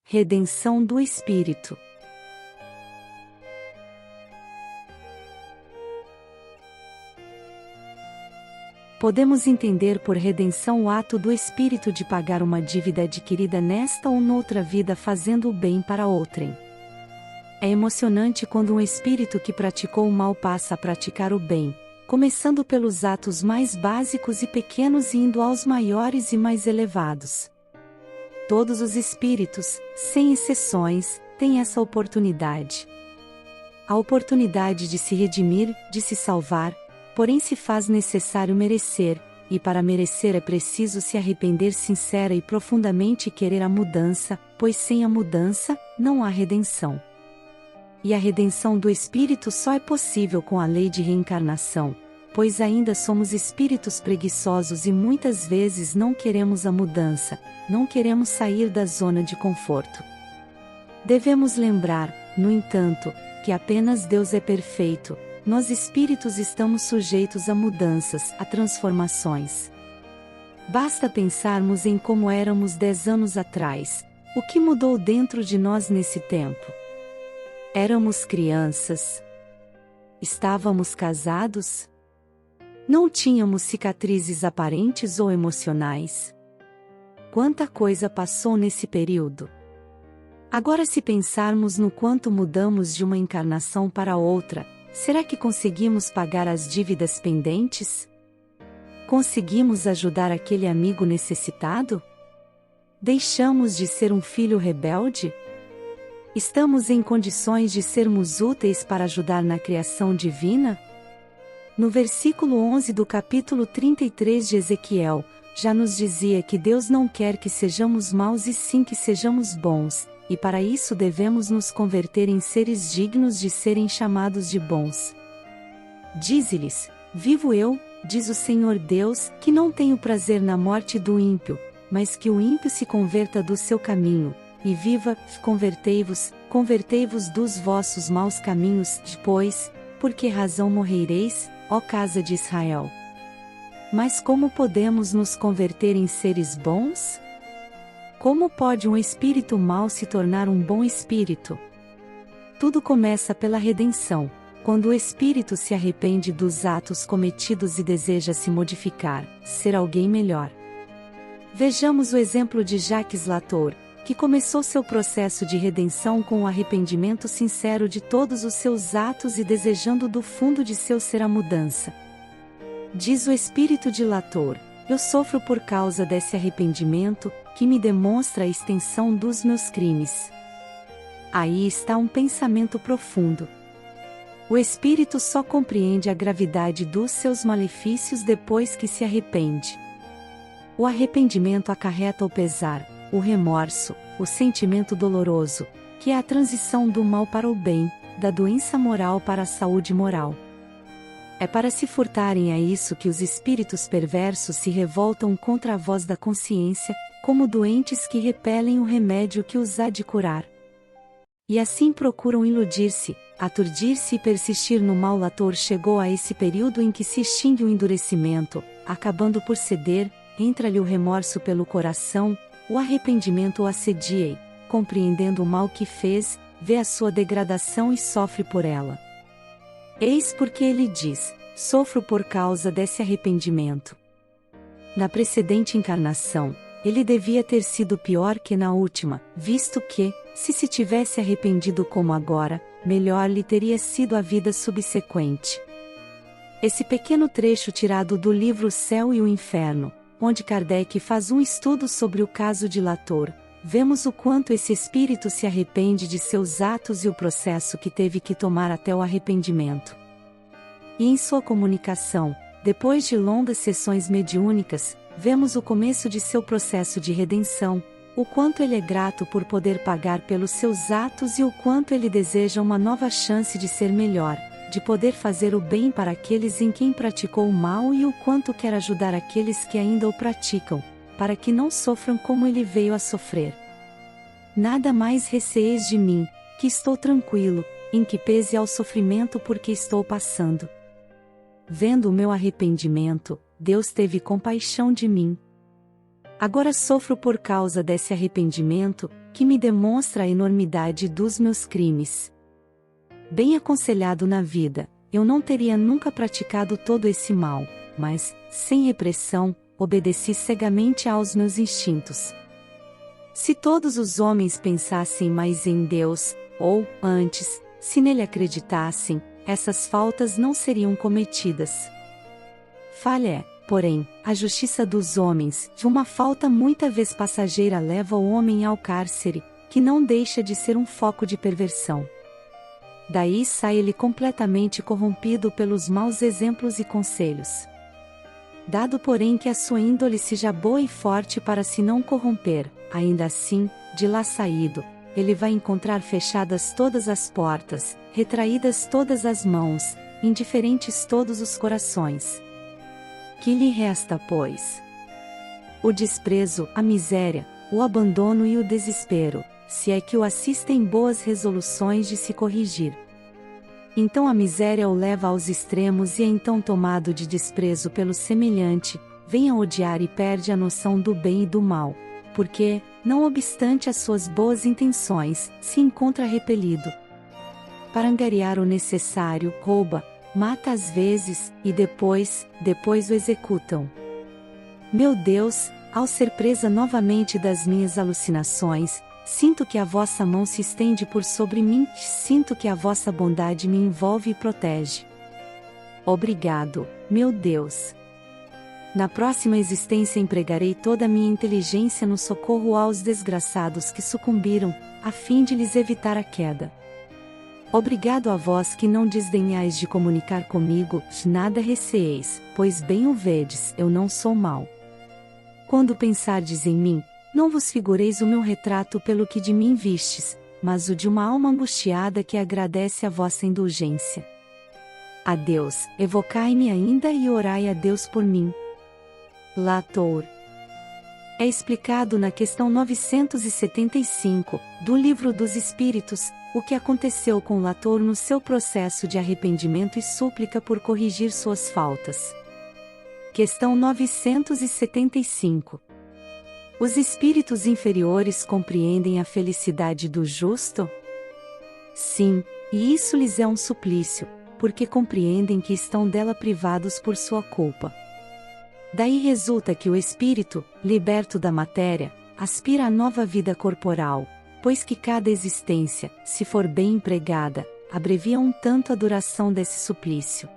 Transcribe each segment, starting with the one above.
Redenção do Espírito. Podemos entender por redenção o ato do Espírito de pagar uma dívida adquirida nesta ou noutra vida fazendo o bem para outrem. É emocionante quando um espírito que praticou o mal passa a praticar o bem, começando pelos atos mais básicos e pequenos e indo aos maiores e mais elevados. Todos os espíritos, sem exceções, têm essa oportunidade. A oportunidade de se redimir, de se salvar, porém se faz necessário merecer, e para merecer é preciso se arrepender sincera e profundamente e querer a mudança, pois sem a mudança, não há redenção. E a redenção do espírito só é possível com a lei de reencarnação, pois ainda somos espíritos preguiçosos e muitas vezes não queremos a mudança, não queremos sair da zona de conforto. Devemos lembrar, no entanto, que apenas Deus é perfeito. Nós espíritos estamos sujeitos a mudanças, a transformações. Basta pensarmos em como éramos 10 anos atrás. O que mudou dentro de nós nesse tempo? Éramos crianças? Estávamos casados? Não tínhamos cicatrizes aparentes ou emocionais? Quanta coisa passou nesse período! Agora, se pensarmos no quanto mudamos de uma encarnação para outra, será que conseguimos pagar as dívidas pendentes? Conseguimos ajudar aquele amigo necessitado? Deixamos de ser um filho rebelde? Estamos em condições de sermos úteis para ajudar na criação divina? No versículo 11 do capítulo 33 de Ezequiel, já nos dizia que Deus não quer que sejamos maus e sim que sejamos bons, e para isso devemos nos converter em seres dignos de serem chamados de bons. Dize-lhes: vivo eu, diz o Senhor Deus, que não tenho prazer na morte do ímpio, mas que o ímpio se converta do seu caminho, e viva. Convertei-vos dos vossos maus caminhos, pois, por que razão morrereis, ó casa de Israel? Mas como podemos nos converter em seres bons? Como pode um espírito mau se tornar um bom espírito? Tudo começa pela redenção, quando o espírito se arrepende dos atos cometidos e deseja se modificar, ser alguém melhor. Vejamos o exemplo de Jacques Latour, que começou seu processo de redenção com o arrependimento sincero de todos os seus atos e desejando do fundo de seu ser a mudança. Diz o espírito de Latour: eu sofro por causa desse arrependimento, que me demonstra a extensão dos meus crimes. Aí está um pensamento profundo. O espírito só compreende a gravidade dos seus malefícios depois que se arrepende. O arrependimento acarreta o pesar, o remorso, o sentimento doloroso, que é a transição do mal para o bem, da doença moral para a saúde moral. É para se furtarem a isso que os espíritos perversos se revoltam contra a voz da consciência, como doentes que repelem o remédio que os há de curar. E assim procuram iludir-se, aturdir-se e persistir no mal. Latour chegou a esse período em que se extingue o endurecimento, acabando por ceder, entra-lhe o remorso pelo coração, o arrependimento o assedia e, compreendendo o mal que fez, vê a sua degradação e sofre por ela. Eis porque ele diz: sofro por causa desse arrependimento. Na precedente encarnação, ele devia ter sido pior que na última, visto que, se tivesse arrependido como agora, melhor lhe teria sido a vida subsequente. Esse pequeno trecho tirado do livro O Céu e o Inferno, onde Kardec faz um estudo sobre o caso de Latour, vemos o quanto esse espírito se arrepende de seus atos e o processo que teve que tomar até o arrependimento. E em sua comunicação, depois de longas sessões mediúnicas, vemos o começo de seu processo de redenção, o quanto ele é grato por poder pagar pelos seus atos e o quanto ele deseja uma nova chance de ser melhor, de poder fazer o bem para aqueles em quem praticou o mal e o quanto quer ajudar aqueles que ainda o praticam, para que não sofram como ele veio a sofrer. Nada mais receeis de mim, que estou tranquilo, em que pese ao sofrimento porque estou passando. Vendo o meu arrependimento, Deus teve compaixão de mim. Agora sofro por causa desse arrependimento, que me demonstra a enormidade dos meus crimes. Bem aconselhado na vida, eu não teria nunca praticado todo esse mal, mas, sem repressão, obedeci cegamente aos meus instintos. Se todos os homens pensassem mais em Deus, ou, antes, se nele acreditassem, essas faltas não seriam cometidas. Falha é, porém, a justiça dos homens, de uma falta muita vez passageira leva o homem ao cárcere, que não deixa de ser um foco de perversão. Daí sai ele completamente corrompido pelos maus exemplos e conselhos. Dado porém que a sua índole seja boa e forte para se não corromper, ainda assim, de lá saído, ele vai encontrar fechadas todas as portas, retraídas todas as mãos, indiferentes todos os corações. Que lhe resta, pois? O desprezo, a miséria, o abandono e o desespero, se é que o assistem boas resoluções de se corrigir. Então a miséria o leva aos extremos e é então tomado de desprezo pelo semelhante, vem a odiar e perde a noção do bem e do mal, porque, não obstante as suas boas intenções, se encontra repelido. Para angariar o necessário, rouba, mata às vezes, e depois o executam. Meu Deus, ao ser presa novamente das minhas alucinações, sinto que a vossa mão se estende por sobre mim, sinto que a vossa bondade me envolve e protege. Obrigado, meu Deus. Na próxima existência empregarei toda a minha inteligência no socorro aos desgraçados que sucumbiram, a fim de lhes evitar a queda. Obrigado a vós que não desdenhais de comunicar comigo, nada receeis, pois bem o vedes, eu não sou mau. Quando pensardes em mim, não vos figureis o meu retrato pelo que de mim vistes, mas o de uma alma angustiada que agradece a vossa indulgência. A Deus, evocai-me ainda e orai a Deus por mim. Latour. É explicado na questão 975, do Livro dos Espíritos, o que aconteceu com Latour no seu processo de arrependimento e súplica por corrigir suas faltas. Questão 975. Os espíritos inferiores compreendem a felicidade do justo? Sim, e isso lhes é um suplício, porque compreendem que estão dela privados por sua culpa. Daí resulta que o espírito, liberto da matéria, aspira à nova vida corporal, pois que cada existência, se for bem empregada, abrevia um tanto a duração desse suplício.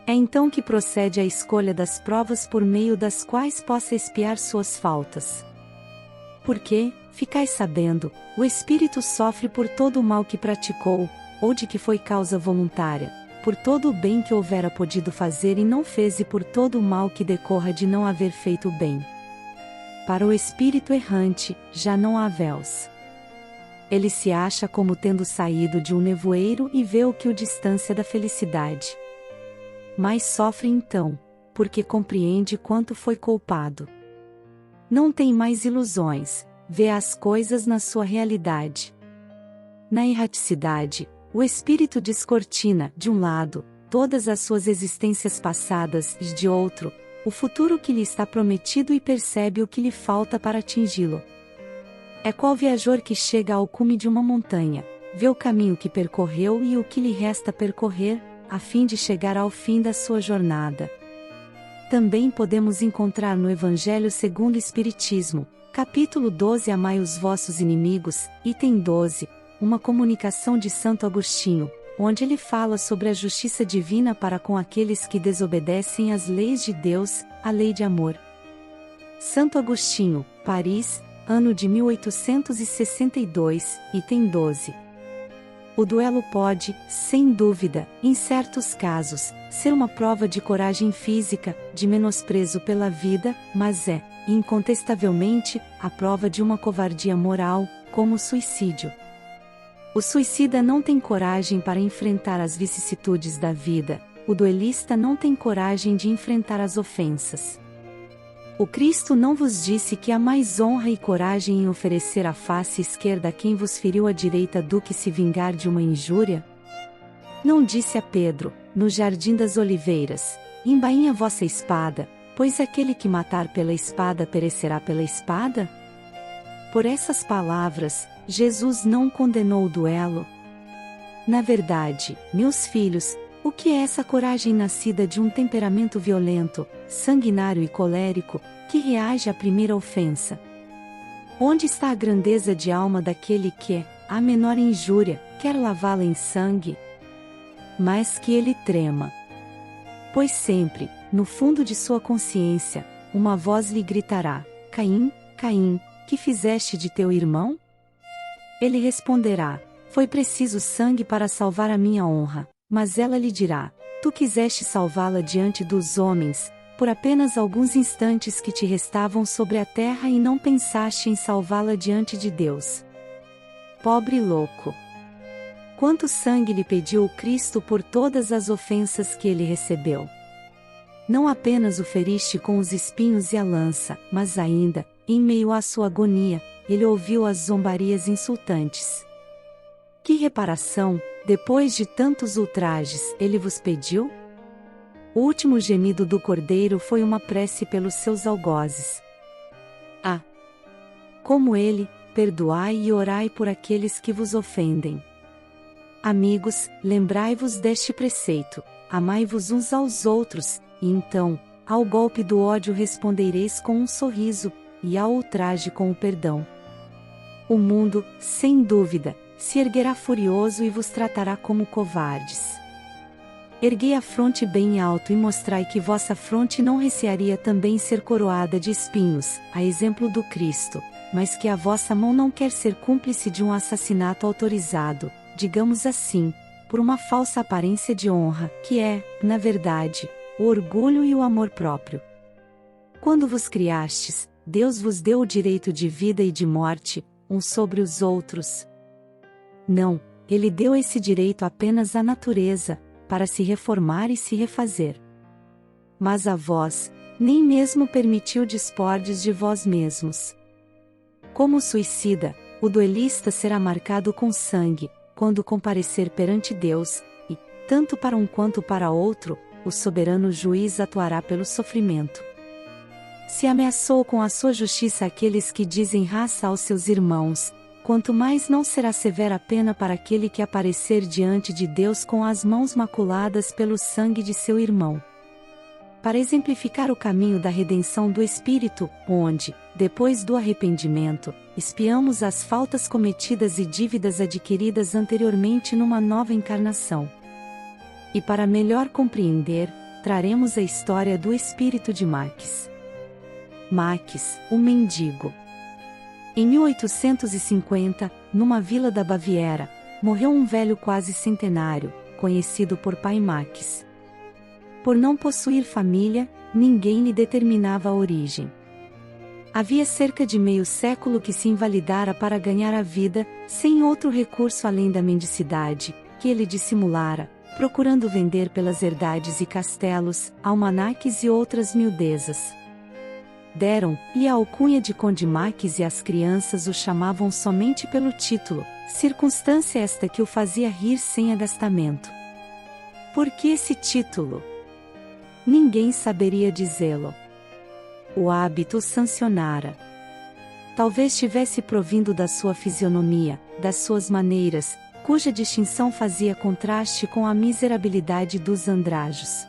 É então que procede a escolha das provas por meio das quais possa expiar suas faltas. Porque, ficais sabendo, o espírito sofre por todo o mal que praticou, ou de que foi causa voluntária, por todo o bem que houvera podido fazer e não fez e por todo o mal que decorra de não haver feito o bem. Para o espírito errante, já não há véus. Ele se acha como tendo saído de um nevoeiro e vê o que o distancia da felicidade. Mas sofre então, porque compreende quanto foi culpado. Não tem mais ilusões, vê as coisas na sua realidade. Na erraticidade, o espírito descortina, de um lado, todas as suas existências passadas e de outro, o futuro que lhe está prometido e percebe o que lhe falta para atingi-lo. É qual viajor que chega ao cume de uma montanha, vê o caminho que percorreu e o que lhe resta percorrer, a fim de chegar ao fim da sua jornada. Também podemos encontrar no Evangelho segundo o Espiritismo, capítulo 12 Amai os vossos inimigos, item 12, uma comunicação de Santo Agostinho, onde ele fala sobre a justiça divina para com aqueles que desobedecem às leis de Deus, a lei de amor. Santo Agostinho, Paris, ano de 1862, item 12. O duelo pode, sem dúvida, em certos casos, ser uma prova de coragem física, de menosprezo pela vida, mas é, incontestavelmente, a prova de uma covardia moral, como o suicídio. O suicida não tem coragem para enfrentar as vicissitudes da vida, o duelista não tem coragem de enfrentar as ofensas. O Cristo não vos disse que há mais honra e coragem em oferecer a face esquerda a quem vos feriu a direita do que se vingar de uma injúria? Não disse a Pedro, no jardim das oliveiras, embainha vossa espada, pois aquele que matar pela espada perecerá pela espada? Por essas palavras, Jesus não condenou o duelo. Na verdade, meus filhos, o que é essa coragem nascida de um temperamento violento, sanguinário e colérico, que reage à primeira ofensa? Onde está a grandeza de alma daquele que, a menor injúria, quer lavá-la em sangue? Mas que ele trema. Pois sempre, no fundo de sua consciência, uma voz lhe gritará: Caim, Caim, que fizeste de teu irmão? Ele responderá: foi preciso sangue para salvar a minha honra. Mas ela lhe dirá: tu quiseste salvá-la diante dos homens, por apenas alguns instantes que te restavam sobre a terra e não pensaste em salvá-la diante de Deus. Pobre louco! Quanto sangue lhe pediu o Cristo por todas as ofensas que ele recebeu? Não apenas o feriste com os espinhos e a lança, mas ainda, em meio à sua agonia, ele ouviu as zombarias insultantes. Que reparação, depois de tantos ultrajes, ele vos pediu? O último gemido do cordeiro foi uma prece pelos seus algozes. Ah! Como ele, perdoai e orai por aqueles que vos ofendem. Amigos, lembrai-vos deste preceito: amai-vos uns aos outros, e então, ao golpe do ódio respondereis com um sorriso, e ao ultraje com o perdão. O mundo, sem dúvida, se erguerá furioso e vos tratará como covardes. Erguei a fronte bem alto e mostrai que vossa fronte não recearia também ser coroada de espinhos, a exemplo do Cristo, mas que a vossa mão não quer ser cúmplice de um assassinato autorizado, digamos assim, por uma falsa aparência de honra, que é, na verdade, o orgulho e o amor próprio. Quando vos criastes, Deus vos deu o direito de vida e de morte, uns sobre os outros. Não, Ele deu esse direito apenas à natureza, para se reformar e se refazer. Mas a vós, nem mesmo permitiu dispordes de vós mesmos. Como suicida, o duelista será marcado com sangue, quando comparecer perante Deus, e, tanto para um quanto para outro, o soberano juiz atuará pelo sofrimento. Se ameaçou com a sua justiça aqueles que dizem raça aos seus irmãos, quanto mais não será severa a pena para aquele que aparecer diante de Deus com as mãos maculadas pelo sangue de seu irmão. Para exemplificar o caminho da redenção do Espírito, onde, depois do arrependimento, expiamos as faltas cometidas e dívidas adquiridas anteriormente numa nova encarnação. E para melhor compreender, traremos a história do espírito de Max. Max, o mendigo. Em 1850, numa vila da Baviera, morreu um velho quase centenário, conhecido por Pai Max. Por não possuir família, ninguém lhe determinava a origem. Havia cerca de meio século que se invalidara para ganhar a vida, sem outro recurso além da mendicidade, que ele dissimulara, procurando vender pelas herdades e castelos, almanaques e outras miudezas. Deram-lhe a alcunha de Conde Max e as crianças o chamavam somente pelo título, circunstância esta que o fazia rir sem agastamento. Por que esse título? Ninguém saberia dizê-lo. O hábito sancionara. Talvez tivesse provindo da sua fisionomia, das suas maneiras, cuja distinção fazia contraste com a miserabilidade dos andrajos.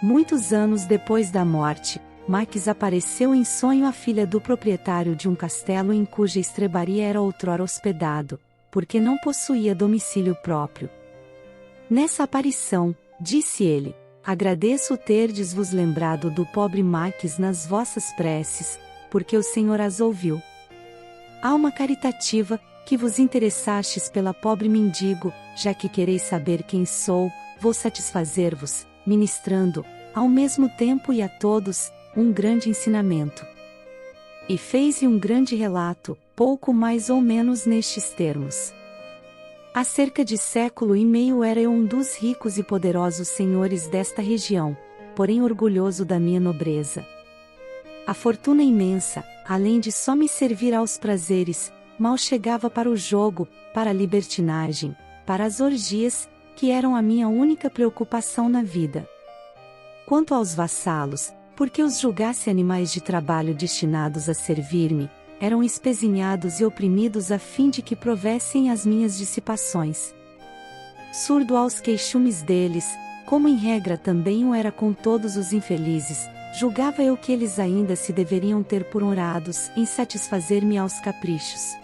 Muitos anos depois da morte, Max apareceu em sonho à filha do proprietário de um castelo em cuja estrebaria era outrora hospedado, porque não possuía domicílio próprio. Nessa aparição, disse ele, agradeço terdes-vos lembrado do pobre Max nas vossas preces, porque o Senhor as ouviu. Alma caritativa, que vos interessastes pela pobre mendigo, já que quereis saber quem sou, vou satisfazer-vos, ministrando, ao mesmo tempo e a todos, um grande ensinamento. E fez-lhe um grande relato, pouco mais ou menos nestes termos. Há cerca de século e meio era eu um dos ricos e poderosos senhores desta região, porém orgulhoso da minha nobreza. A fortuna imensa, além de só me servir aos prazeres, mal chegava para o jogo, para a libertinagem, para as orgias, que eram a minha única preocupação na vida. Quanto aos vassalos, Porque os julgasse animais de trabalho destinados a servir-me, eram espezinhados e oprimidos a fim de que provessem as minhas dissipações. Surdo aos queixumes deles, como em regra também o era com todos os infelizes, julgava eu que eles ainda se deveriam ter por honrados em satisfazer-me aos caprichos.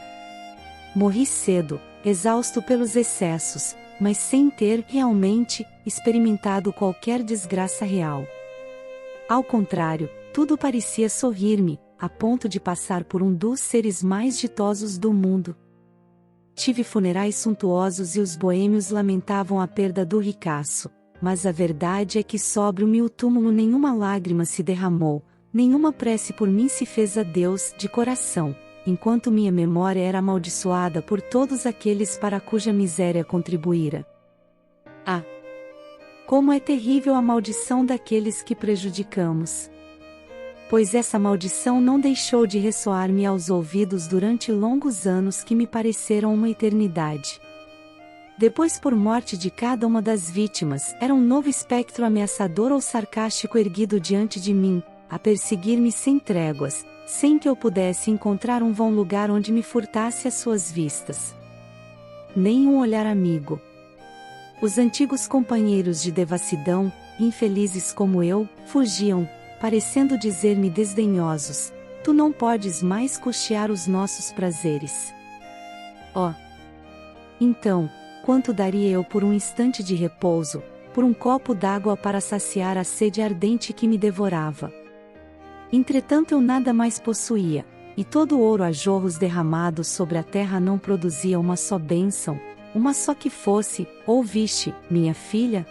Morri cedo, exausto pelos excessos, mas sem ter, realmente, experimentado qualquer desgraça real. Ao contrário, tudo parecia sorrir-me, a ponto de passar por um dos seres mais ditosos do mundo. Tive funerais suntuosos e os boêmios lamentavam a perda do ricaço, mas a verdade é que sobre o meu túmulo nenhuma lágrima se derramou, nenhuma prece por mim se fez a Deus de coração, enquanto minha memória era amaldiçoada por todos aqueles para cuja miséria contribuíra. Ah! Como é terrível a maldição daqueles que prejudicamos! Pois essa maldição não deixou de ressoar-me aos ouvidos durante longos anos que me pareceram uma eternidade. Depois, por morte de cada uma das vítimas, era um novo espectro ameaçador ou sarcástico erguido diante de mim, a perseguir-me sem tréguas, sem que eu pudesse encontrar um vão lugar onde me furtasse as suas vistas. Nem um olhar amigo. Os antigos companheiros de devassidão, infelizes como eu, fugiam, parecendo dizer-me desdenhosos: tu não podes mais custear os nossos prazeres. Oh! Então, quanto daria eu por um instante de repouso, por um copo d'água para saciar a sede ardente que me devorava? Entretanto eu nada mais possuía, e todo o ouro a jorros derramado sobre a terra não produzia uma só bênção, uma só que fosse: ouviste, minha filha?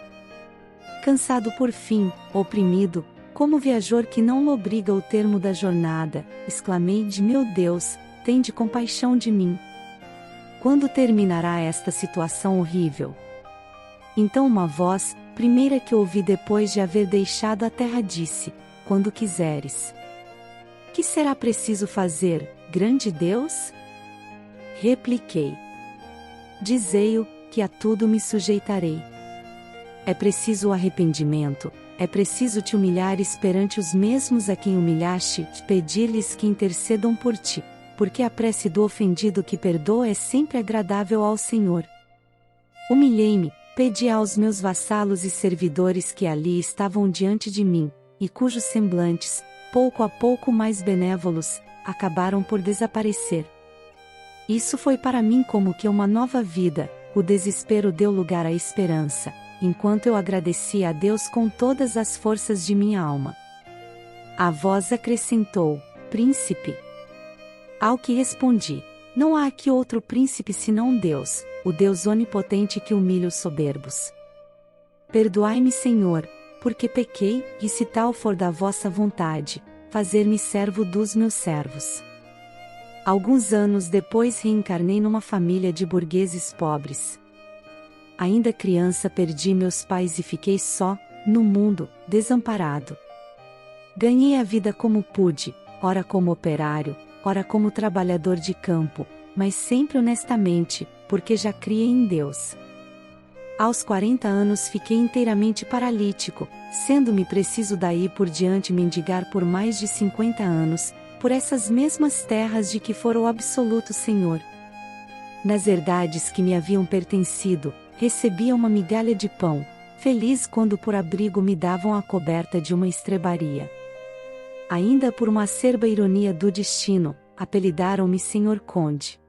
Cansado por fim, oprimido, como viajor que não lobriga o termo da jornada, exclamei: de meu Deus, tende compaixão de mim. Quando terminará esta situação horrível? Então uma voz, primeira que ouvi depois de haver deixado a terra, disse: quando quiseres. Que será preciso fazer, grande Deus? Repliquei: dizei-o, que a tudo me sujeitarei. É preciso o arrependimento, é preciso te humilhares perante os mesmos a quem humilhaste, pedir-lhes que intercedam por ti, porque a prece do ofendido que perdoa é sempre agradável ao Senhor. Humilhei-me, pedi aos meus vassalos e servidores que ali estavam diante de mim, e cujos semblantes, pouco a pouco mais benévolos, acabaram por desaparecer. Isso foi para mim como que uma nova vida, o desespero deu lugar à esperança, enquanto eu agradecia a Deus com todas as forças de minha alma. A voz acrescentou: príncipe. Ao que respondi: não há aqui outro príncipe senão Deus, o Deus onipotente que humilha os soberbos. Perdoai-me, Senhor, porque pequei, e se tal for da vossa vontade, fazer-me servo dos meus servos. Alguns anos depois reencarnei numa família de burgueses pobres. Ainda criança perdi meus pais e fiquei só, no mundo, desamparado. Ganhei a vida como pude, ora como operário, ora como trabalhador de campo, mas sempre honestamente, porque já criei em Deus. Aos 40 anos fiquei inteiramente paralítico, sendo-me preciso daí por diante mendigar por mais de 50 anos, por essas mesmas terras de que fora o absoluto Senhor. Nas herdades que me haviam pertencido, recebia uma migalha de pão, feliz quando por abrigo me davam a coberta de uma estrebaria. Ainda por uma acerba ironia do destino, apelidaram-me Senhor Conde.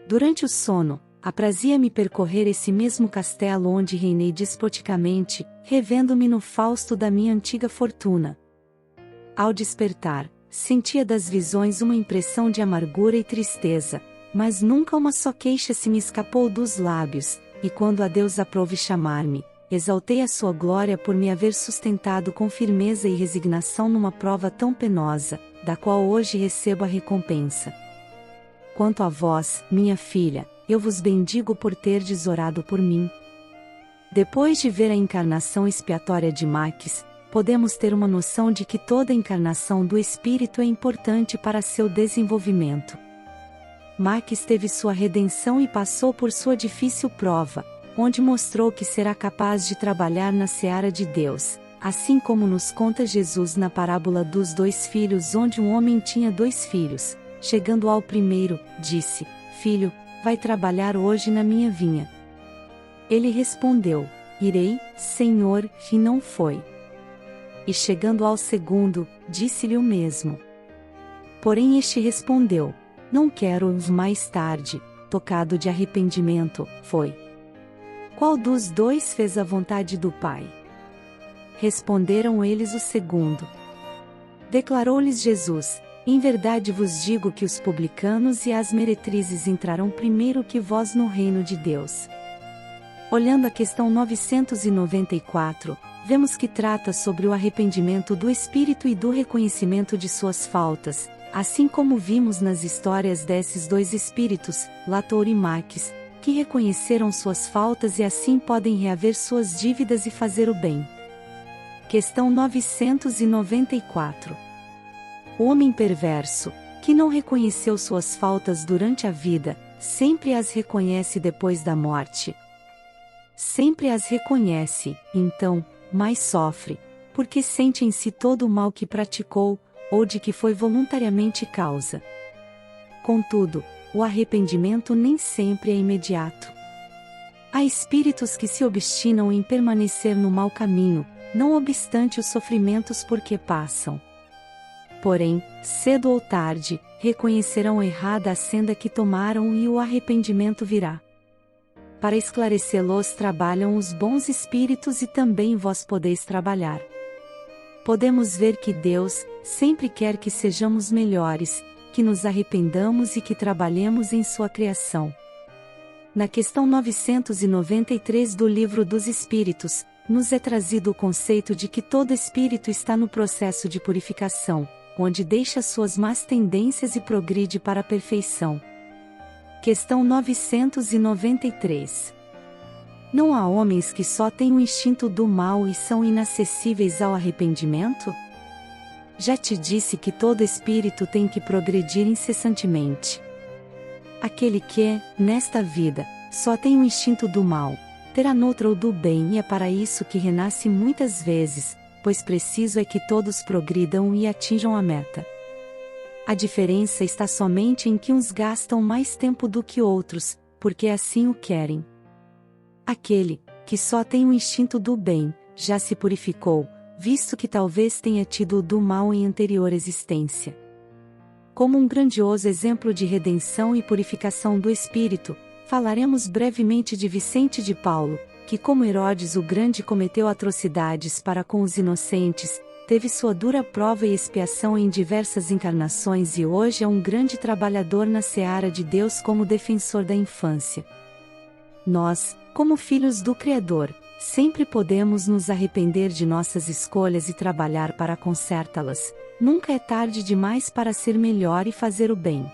Durante o sono, aprazia-me percorrer esse mesmo castelo onde reinei despoticamente, revendo-me no fausto da minha antiga fortuna. Ao despertar, sentia das visões uma impressão de amargura e tristeza, mas nunca uma só queixa se me escapou dos lábios, e quando a Deus aprouve chamar-me, exaltei a sua glória por me haver sustentado com firmeza e resignação numa prova tão penosa, da qual hoje recebo a recompensa. Quanto a vós, minha filha, eu vos bendigo por terdes orado por mim. Depois de ver a encarnação expiatória de Maquis, podemos ter uma noção de que toda encarnação do espírito é importante para seu desenvolvimento. Maquis teve sua redenção e passou por sua difícil prova, onde mostrou que será capaz de trabalhar na seara de Deus, assim como nos conta Jesus na parábola dos 2 filhos, onde um homem tinha 2 filhos. Chegando ao primeiro, disse: Filho, vai trabalhar hoje na minha vinha. Ele respondeu: Irei, Senhor, e não foi. E chegando ao segundo, disse-lhe o mesmo. Porém este respondeu: Não quero. Mais tarde, tocado de arrependimento, foi. Qual dos 2 fez a vontade do Pai? Responderam eles: o segundo. Declarou-lhes Jesus: Em verdade vos digo que os publicanos e as meretrizes entrarão primeiro que vós no reino de Deus. Olhando a questão 994, vemos que trata sobre o arrependimento do espírito e do reconhecimento de suas faltas, assim como vimos nas histórias desses 2 espíritos, Lator e Maquis, que reconheceram suas faltas e assim podem reaver suas dívidas e fazer o bem. Questão 994. O homem perverso, que não reconheceu suas faltas durante a vida, sempre as reconhece depois da morte. Sempre as reconhece, então, mas sofre, porque sente em si todo o mal que praticou, ou de que foi voluntariamente causa. Contudo, o arrependimento nem sempre é imediato. Há espíritos que se obstinam em permanecer no mau caminho, não obstante os sofrimentos por que passam. Porém, cedo ou tarde, reconhecerão errada a senda que tomaram e o arrependimento virá. Para esclarecê-los trabalham os bons espíritos e também vós podeis trabalhar. Podemos ver que Deus sempre quer que sejamos melhores, que nos arrependamos e que trabalhemos em sua criação. Na questão 993 do Livro dos Espíritos, nos é trazido o conceito de que todo espírito está no processo de purificação, onde deixa suas más tendências e progride para a perfeição. Questão 993. Não há homens que só têm o instinto do mal e são inacessíveis ao arrependimento? Já te disse que todo espírito tem que progredir incessantemente. Aquele que, nesta vida, só tem o instinto do mal, terá noutra o do bem, e é para isso que renasce muitas vezes, pois preciso é que todos progridam e atinjam a meta. A diferença está somente em que uns gastam mais tempo do que outros, porque assim o querem. Aquele, que só tem o instinto do bem, já se purificou, visto que talvez tenha tido o do mal em anterior existência. Como um grandioso exemplo de redenção e purificação do espírito, falaremos brevemente de Vicente de Paulo, que como Herodes o Grande cometeu atrocidades para com os inocentes, teve sua dura prova e expiação em diversas encarnações e hoje é um grande trabalhador na seara de Deus como defensor da infância. Nós, como filhos do Criador, sempre podemos nos arrepender de nossas escolhas e trabalhar para consertá-las. Nunca é tarde demais para ser melhor e fazer o bem.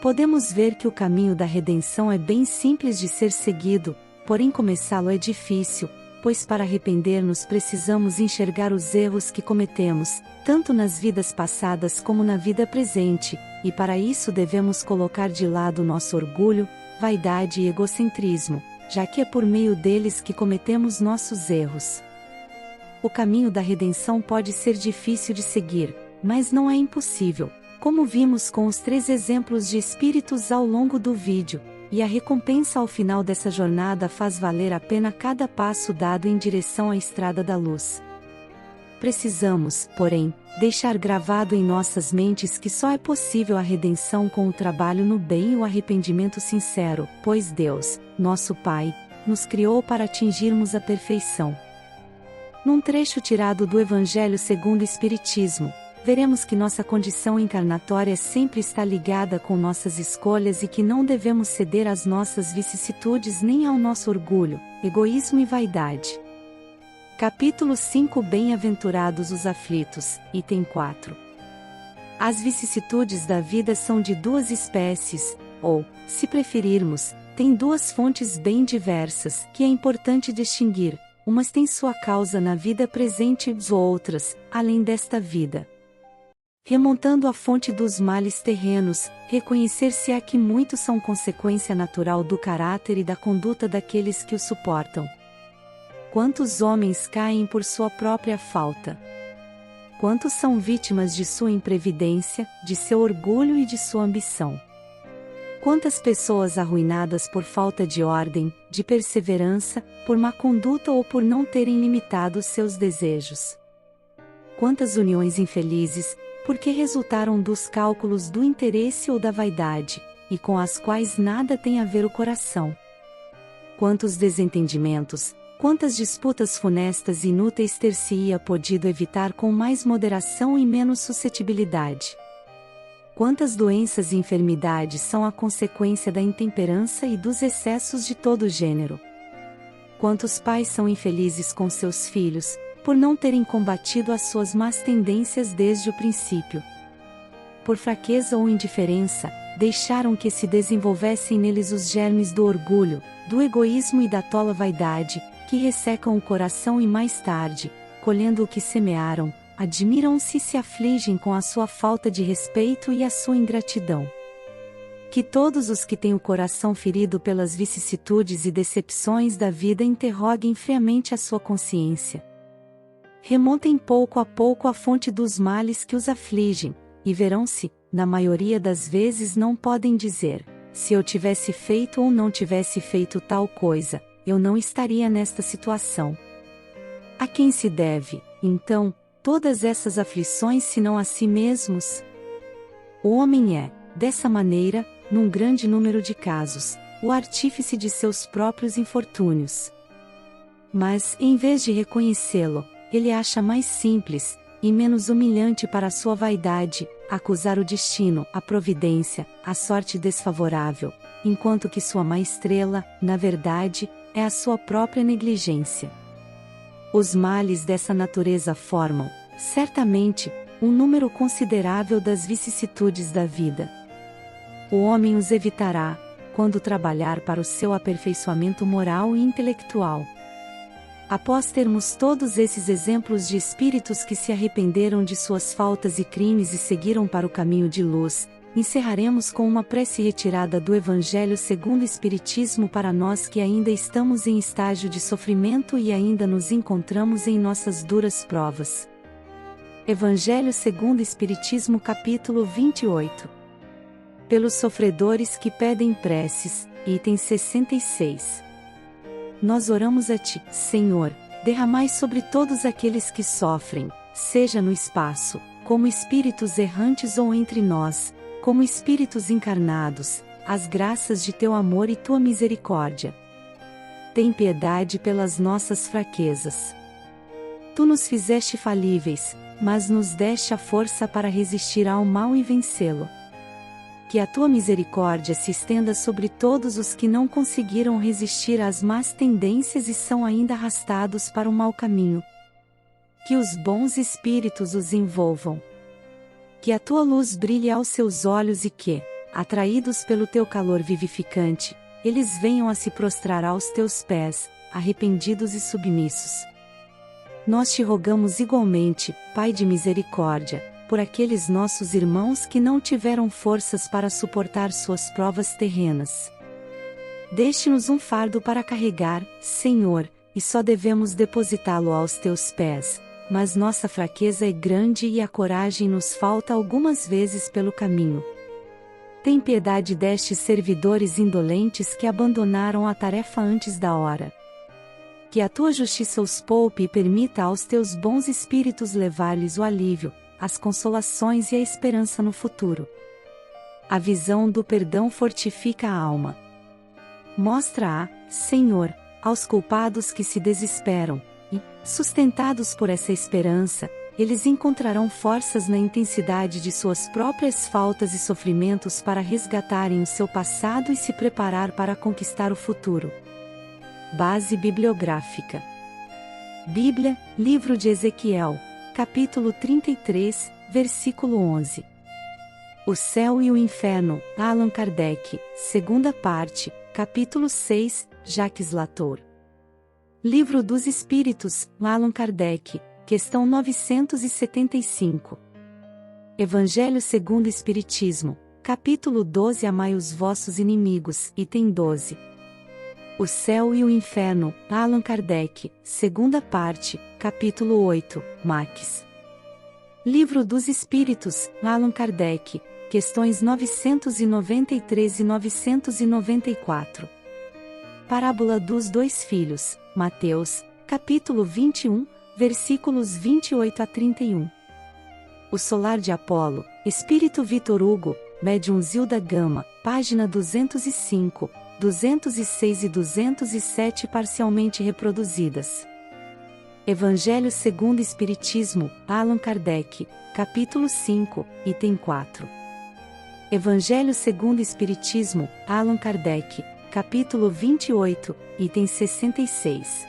Podemos ver que o caminho da redenção é bem simples de ser seguido, porém começá-lo é difícil, pois para arrepender-nos precisamos enxergar os erros que cometemos, tanto nas vidas passadas como na vida presente, e para isso devemos colocar de lado nosso orgulho, vaidade e egocentrismo, já que é por meio deles que cometemos nossos erros. O caminho da redenção pode ser difícil de seguir, mas não é impossível, como vimos com os 3 exemplos de espíritos ao longo do vídeo, e a recompensa ao final dessa jornada faz valer a pena cada passo dado em direção à estrada da luz. Precisamos, porém, deixar gravado em nossas mentes que só é possível a redenção com o trabalho no bem e o arrependimento sincero, pois Deus, nosso Pai, nos criou para atingirmos a perfeição. Num trecho tirado do Evangelho segundo o Espiritismo, veremos que nossa condição encarnatória sempre está ligada com nossas escolhas e que não devemos ceder às nossas vicissitudes nem ao nosso orgulho, egoísmo e vaidade. Capítulo 5 Bem-aventurados os aflitos, item 4. As vicissitudes da vida são de 2 espécies, ou, se preferirmos, têm 2 fontes bem diversas, que é importante distinguir. Umas têm sua causa na vida presente e outras, além desta vida. Remontando à fonte dos males terrenos, reconhecer-se-á que muitos são consequência natural do caráter e da conduta daqueles que o suportam. Quantos homens caem por sua própria falta? Quantos são vítimas de sua imprevidência, de seu orgulho e de sua ambição? Quantas pessoas arruinadas por falta de ordem, de perseverança, por má conduta ou por não terem limitado seus desejos? Quantas uniões infelizes, porque resultaram dos cálculos do interesse ou da vaidade, e com as quais nada tem a ver o coração? Quantos desentendimentos, quantas disputas funestas e inúteis ter-se-ia podido evitar com mais moderação e menos suscetibilidade? Quantas doenças e enfermidades são a consequência da intemperança e dos excessos de todo gênero? Quantos pais são infelizes com seus filhos, por não terem combatido as suas más tendências desde o princípio? Por fraqueza ou indiferença, deixaram que se desenvolvessem neles os germes do orgulho, do egoísmo e da tola vaidade, que ressecam o coração e mais tarde, colhendo o que semearam, admiram-se e se afligem com a sua falta de respeito e a sua ingratidão. Que todos os que têm o coração ferido pelas vicissitudes e decepções da vida interroguem friamente a sua consciência. Remontem pouco a pouco a fonte dos males que os afligem, e verão se, na maioria das vezes não podem dizer: se eu tivesse feito ou não tivesse feito tal coisa, eu não estaria nesta situação. A quem se deve, então, todas essas aflições senão a si mesmos? O homem é, dessa maneira, num grande número de casos, o artífice de seus próprios infortúnios. Mas, em vez de reconhecê-lo, ele acha mais simples, e menos humilhante para sua vaidade, acusar o destino, a providência, a sorte desfavorável, enquanto que sua má estrela, na verdade, é a sua própria negligência. Os males dessa natureza formam, certamente, um número considerável das vicissitudes da vida. O homem os evitará, quando trabalhar para o seu aperfeiçoamento moral e intelectual. Após termos todos esses exemplos de espíritos que se arrependeram de suas faltas e crimes e seguiram para o caminho de luz, encerraremos com uma prece retirada do Evangelho segundo o Espiritismo para nós que ainda estamos em estágio de sofrimento e ainda nos encontramos em nossas duras provas. Evangelho segundo o Espiritismo capítulo 28. Pelos sofredores que pedem preces, item 66. Nós oramos a Ti, Senhor, derramai sobre todos aqueles que sofrem, seja no espaço, como espíritos errantes ou entre nós, como espíritos encarnados, as graças de Teu amor e Tua misericórdia. Tem piedade pelas nossas fraquezas. Tu nos fizeste falíveis, mas nos deste a força para resistir ao mal e vencê-lo. Que a Tua misericórdia se estenda sobre todos os que não conseguiram resistir às más tendências e são ainda arrastados para o mau caminho. Que os bons espíritos os envolvam. Que a Tua luz brilhe aos seus olhos e que, atraídos pelo Teu calor vivificante, eles venham a se prostrar aos Teus pés, arrependidos e submissos. Nós Te rogamos igualmente, Pai de misericórdia, por aqueles nossos irmãos que não tiveram forças para suportar suas provas terrenas. Deixe-nos um fardo para carregar, Senhor, e só devemos depositá-lo aos Teus pés, mas nossa fraqueza é grande e a coragem nos falta algumas vezes pelo caminho. Tem piedade destes servidores indolentes que abandonaram a tarefa antes da hora. Que a Tua justiça os poupe e permita aos Teus bons espíritos levar-lhes o alívio, as consolações e a esperança no futuro. A visão do perdão fortifica a alma. Mostra-a, Senhor, aos culpados que se desesperam, e, sustentados por essa esperança, eles encontrarão forças na intensidade de suas próprias faltas e sofrimentos para resgatarem o seu passado e se preparar para conquistar o futuro. Base bibliográfica. Bíblia, Livro de Ezequiel, capítulo 33, versículo 11. O Céu e o Inferno, Allan Kardec, segunda parte, capítulo 6, Jacques Latour. Livro dos Espíritos, Allan Kardec, questão 975. Evangelho segundo o Espiritismo, capítulo 12. Amai os vossos inimigos, item 12. O Céu e o Inferno, Allan Kardec, segunda parte, capítulo 8, Max. Livro dos Espíritos, Allan Kardec, questões 993 e 994. Parábola dos dois filhos, Mateus, capítulo 21, versículos 28 a 31. O Solar de Apolo, Espírito Vitor Hugo, Médium Zilda Gama, página 205, 206 e 207 parcialmente reproduzidas. Evangelho segundo Espiritismo, Allan Kardec, capítulo 5, item 4. Evangelho segundo Espiritismo, Allan Kardec, capítulo 28, item 66.